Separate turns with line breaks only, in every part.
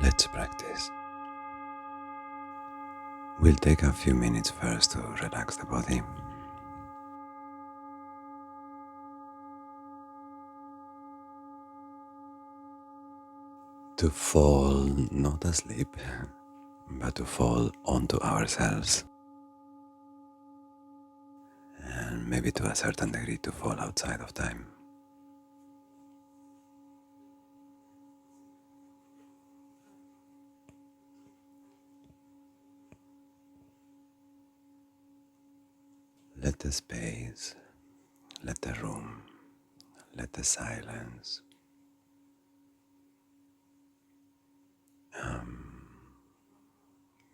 Let's practice. We'll take a few minutes first to relax the body, to fall not asleep, but to fall onto ourselves, and maybe to a certain degree to fall outside of time. Let the space, let the room, let the silence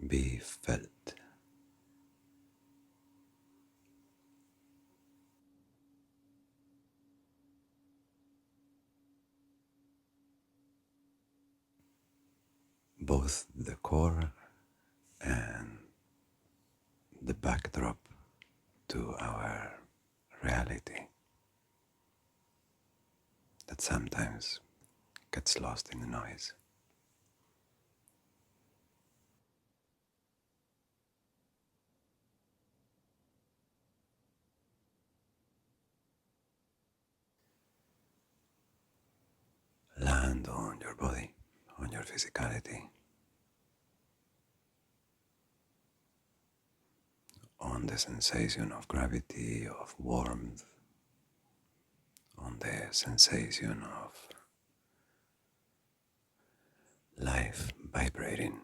be felt. Both the core and the backdrop to our reality that sometimes gets lost in the noise. Land on your body, on your physicality, on the sensation of gravity, of warmth, on the sensation of life vibrating.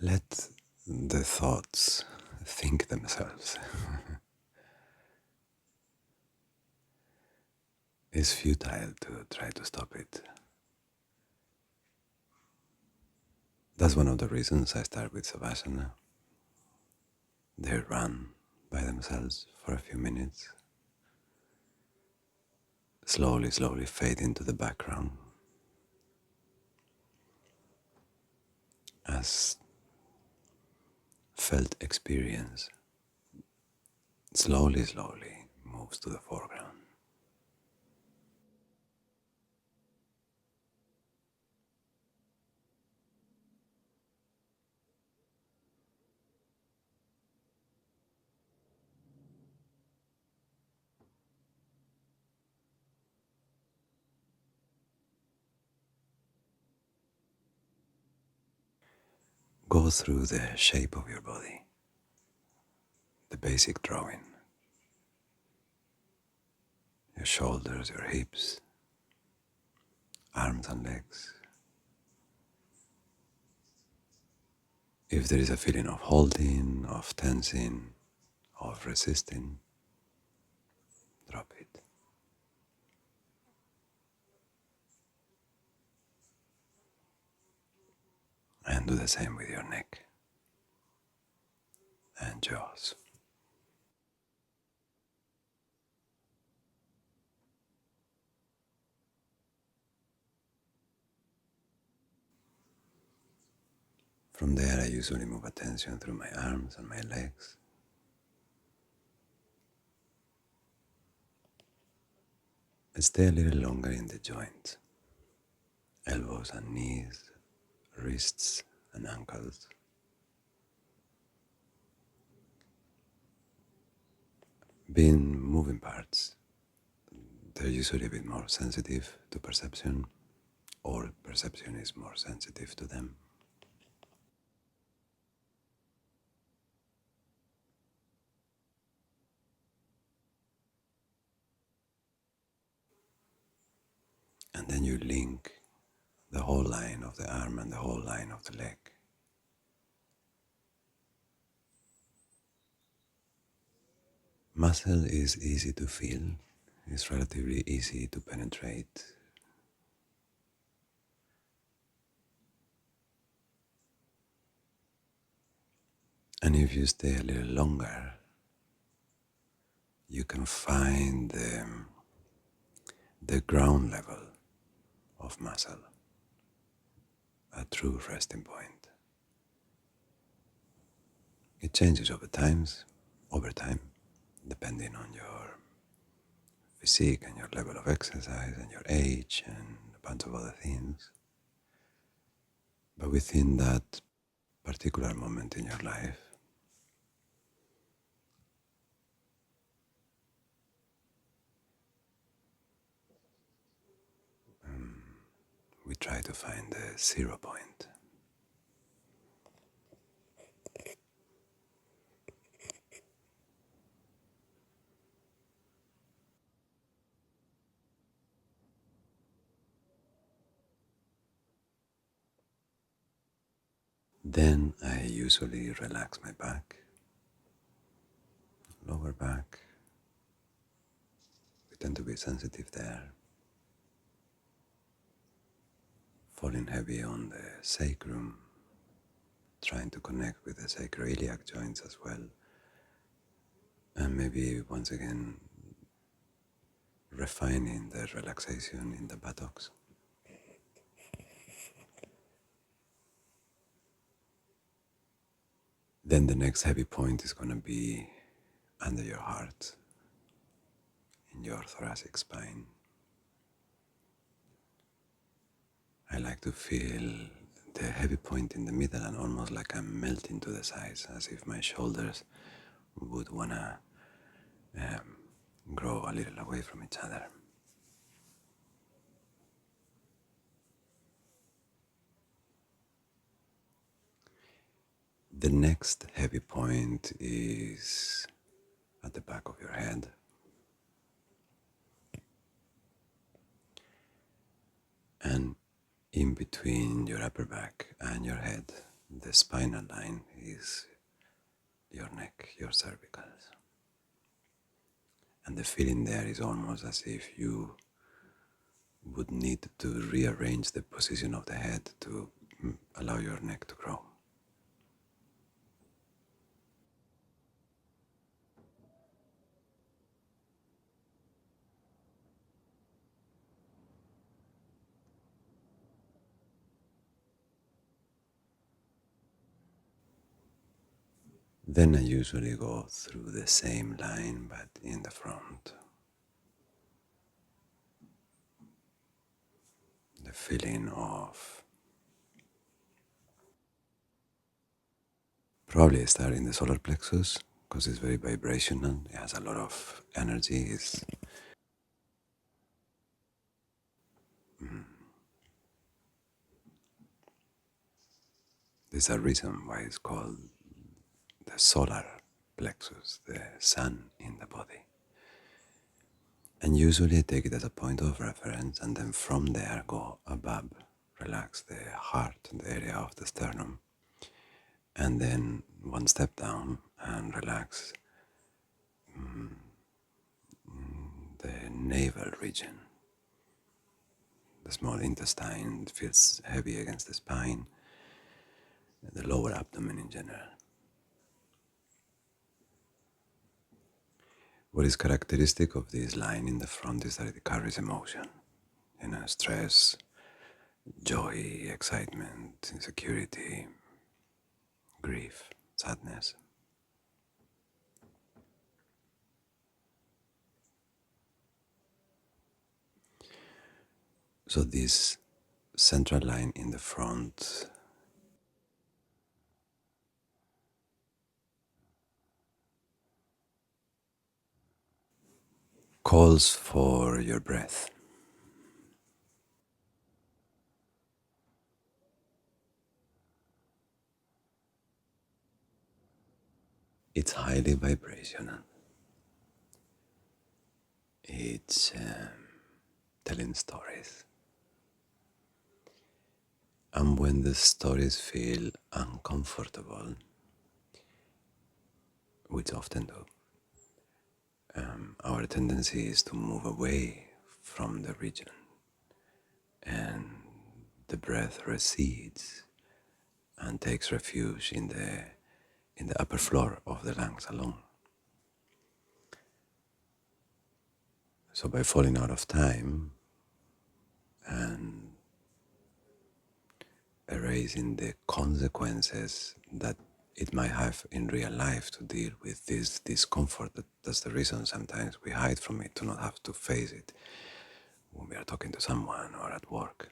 Let the thoughts think themselves. It's futile to try to stop it. That's one of the reasons I start with Savasana. They run by themselves for a few minutes, slowly fade into the background as felt experience slowly moves to the foreground. Go through the shape of your body, the basic drawing, your shoulders, your hips, arms and legs. If there is a feeling of holding, of tensing, of resisting, drop it. And do the same with your neck and jaws. From there, I usually move attention through my arms and my legs. I stay a little longer in the joints, elbows and knees, wrists and ankles. Being moving parts, they're usually a bit more sensitive to perception, or perception is more sensitive to them. And then you link the whole line of the arm and the whole line of the leg. Muscle is easy to feel, it's relatively easy to penetrate. And if you stay a little longer, you can find the ground level of muscle, a true resting point. It changes over time, depending on your physique and your level of exercise and your age and a bunch of other things. But within that particular moment in your life, we try to find the 0 point. Then I usually relax my back, lower back. We tend to be sensitive there, falling heavy on the sacrum, trying to connect with the sacroiliac joints as well, and maybe once again refining the relaxation in the buttocks. Then the next heavy point is going to be under your heart, in your thoracic spine. I like to feel the heavy point in the middle and almost like I'm melting to the sides, as if my shoulders would want to grow a little away from each other. The next heavy point is at the back of your head. And in between your upper back and your head, the spinal line is your neck, your cervicals. And the feeling there is almost as if you would need to rearrange the position of the head to allow your neck to grow. Then I usually go through the same line but in the front. The feeling of probably start in the solar plexus because it's very vibrational. It has a lot of energy. There's a reason why it's called the solar plexus, the sun in the body. And usually I take it as a point of reference and then from there go above, relax the heart, the area of the sternum, and then one step down and relax the navel region. The small intestine feels heavy against the spine, the lower abdomen in general. What is characteristic of this line in the front is that it carries emotion, stress, joy, excitement, insecurity, grief, sadness. So this central line in the front calls for your breath. It's highly vibrational. It's telling stories. And when the stories feel uncomfortable, which often do, our tendency is to move away from the region and the breath recedes and takes refuge in the upper floor of the lungs alone. So by falling out of time and erasing the consequences that it might have in real life to deal with this discomfort. That's the reason sometimes we hide from it, to not have to face it when we are talking to someone or at work.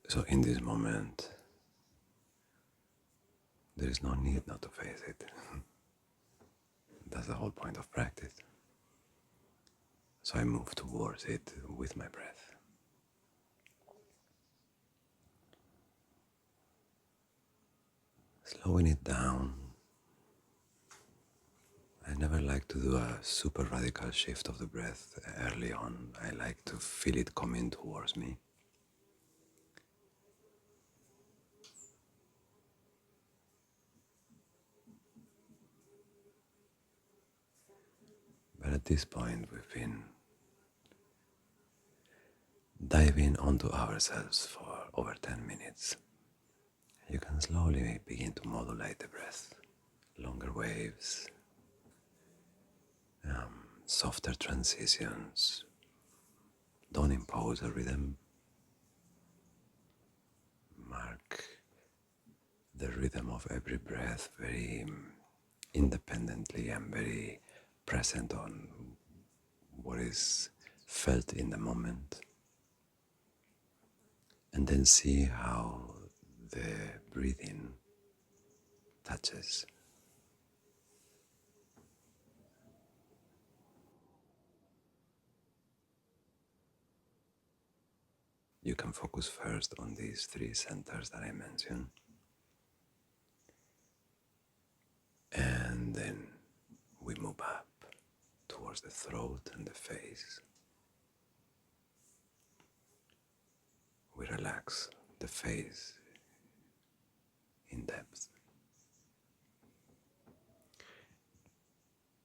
So in this moment, there is no need not to face it. That's the whole point of practice. So I move towards it with my breath. Slowing it down. I never like to do a super radical shift of the breath early on. I like to feel it coming towards me. But at this point, we've been diving onto ourselves for over 10 minutes. You can slowly begin to modulate the breath. Longer waves, softer transitions. Don't impose a rhythm. Mark the rhythm of every breath very independently and very present on what is felt in the moment. And then see how the breathing touches. You can focus first on these three centers that I mentioned, and then we move up towards the throat and the face. We relax the face in depth.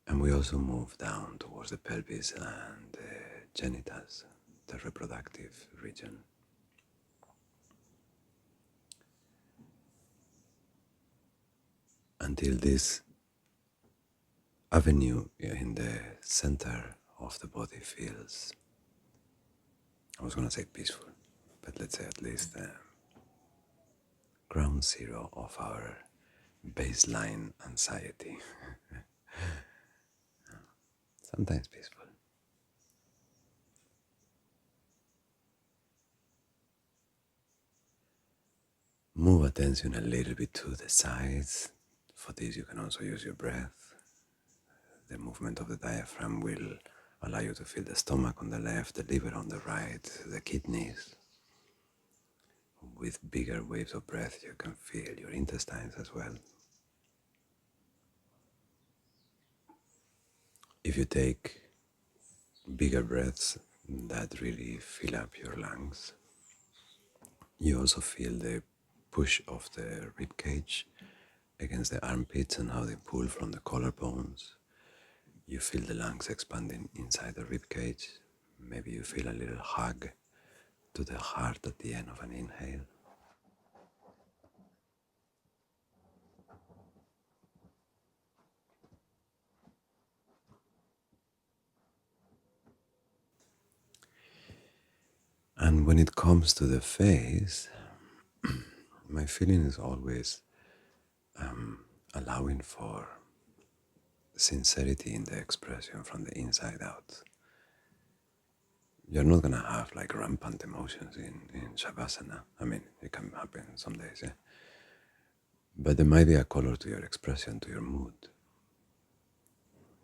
And we also move down towards the pelvis and the genitals, the reproductive region. Until this avenue in the center of the body feels, I was going to say peaceful, but let's say at least ground zero of our baseline anxiety. Sometimes peaceful. Move attention a little bit to the sides. For this, you can also use your breath. The movement of the diaphragm will allow you to feel the stomach on the left, the liver on the right, the kidneys. With bigger waves of breath, you can feel your intestines as well. If you take bigger breaths that really fill up your lungs, you also feel the push of the rib cage against the armpits and how they pull from the collarbones. You feel the lungs expanding inside the rib cage. Maybe you feel a little hug to the heart at the end of an inhale. And when it comes to the face, my feeling is always allowing for sincerity in the expression from the inside out. You're not gonna have like rampant emotions in Shavasana. I mean, it can happen some days, yeah. But there might be a color to your expression, to your mood.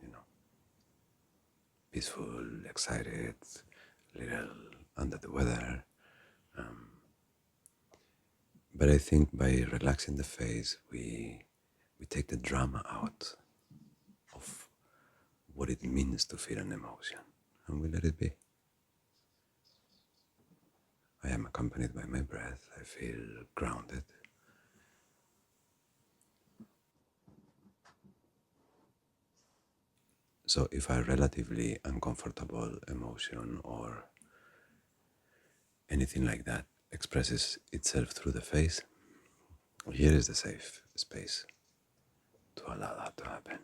You know, peaceful, excited, little under the weather. But I think by relaxing the face, we take the drama out of what it means to feel an emotion, and we let it be. I am accompanied by my breath. I feel grounded. So if a relatively uncomfortable emotion or anything like that expresses itself through the face, here is the safe space to allow that to happen.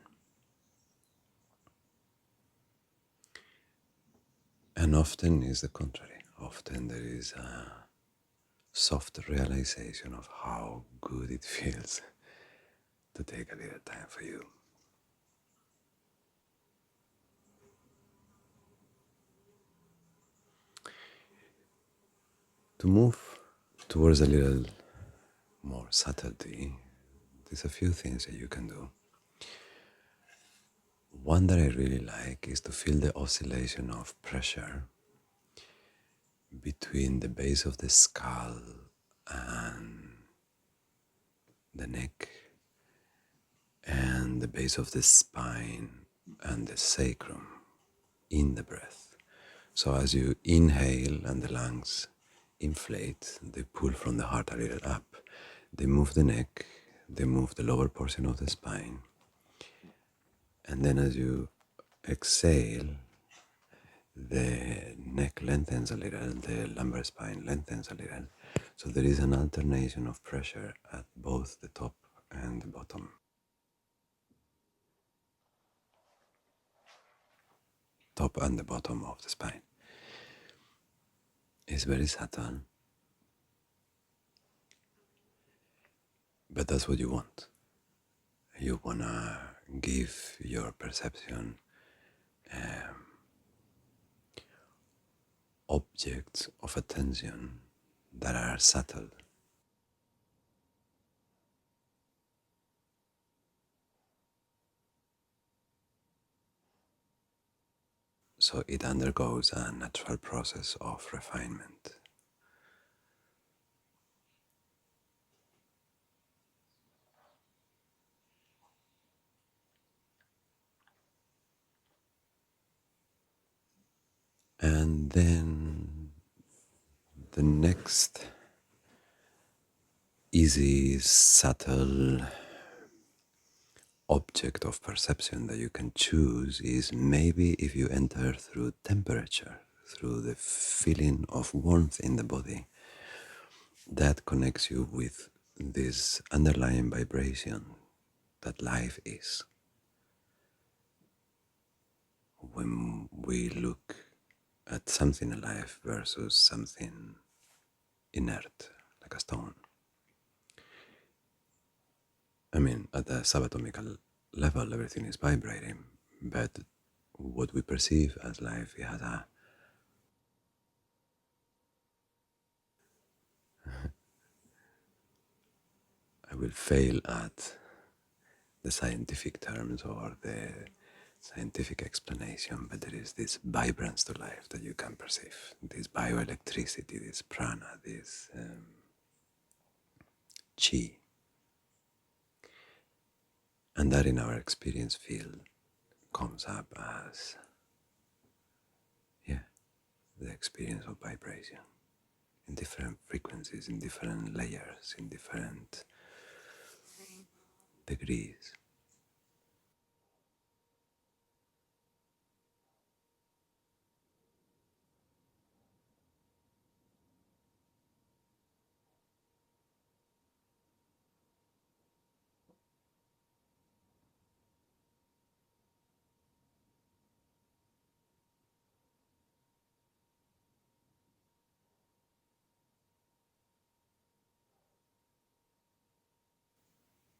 And often is the contrary. Often there is a soft realization of how good it feels to take a little time for you. To move towards a little more subtlety, there's a few things that you can do. One that I really like is to feel the oscillation of pressure between the base of the skull and the neck and the base of the spine and the sacrum in the breath. So as you inhale and the lungs inflate, they pull from the heart a little up, they move the neck, they move the lower portion of the spine, and then as you exhale, the neck lengthens a little, the lumbar spine lengthens a little. So there is an alternation of pressure at both the top and the bottom. Top and the bottom of the spine. It's very subtle, but that's what you want. You wanna give your perception objects of attention that are subtle. So it undergoes a natural process of refinement. And then the next easy, subtle object of perception that you can choose is maybe if you enter through temperature, through the feeling of warmth in the body, that connects you with this underlying vibration that life is. When we look at something alive versus something inert, like a stone. I mean, at the subatomic level, everything is vibrating, but what we perceive as life has a I will fail at the scientific terms or the scientific explanation, but there is this vibrance to life that you can perceive, this bioelectricity, this prana, this chi, and that in our experience field comes up as, yeah, the experience of vibration in different frequencies, in different layers, in different degrees.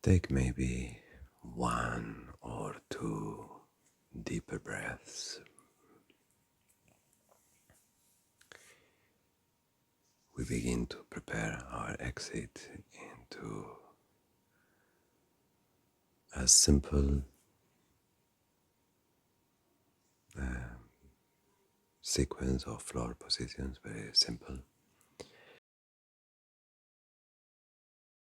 Take maybe one or two deeper breaths. We begin to prepare our exit into a simple sequence of floor positions, very simple.